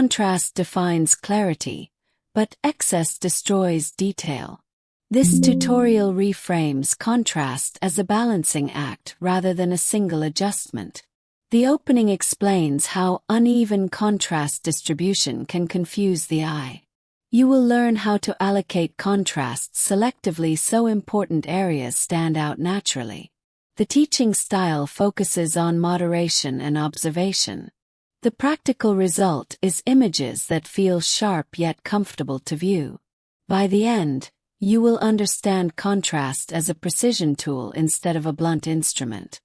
Contrast defines clarity, but excess destroys detail. This tutorial reframes contrast as a balancing act rather than a single adjustment. The opening explains how uneven contrast distribution can confuse the eye. You will learn how to allocate contrast selectively so important areas stand out naturally. The teaching style focuses on moderation and observation. The practical result is images that feel sharp yet comfortable to view. By the end, you will understand contrast as a precision tool instead of a blunt instrument.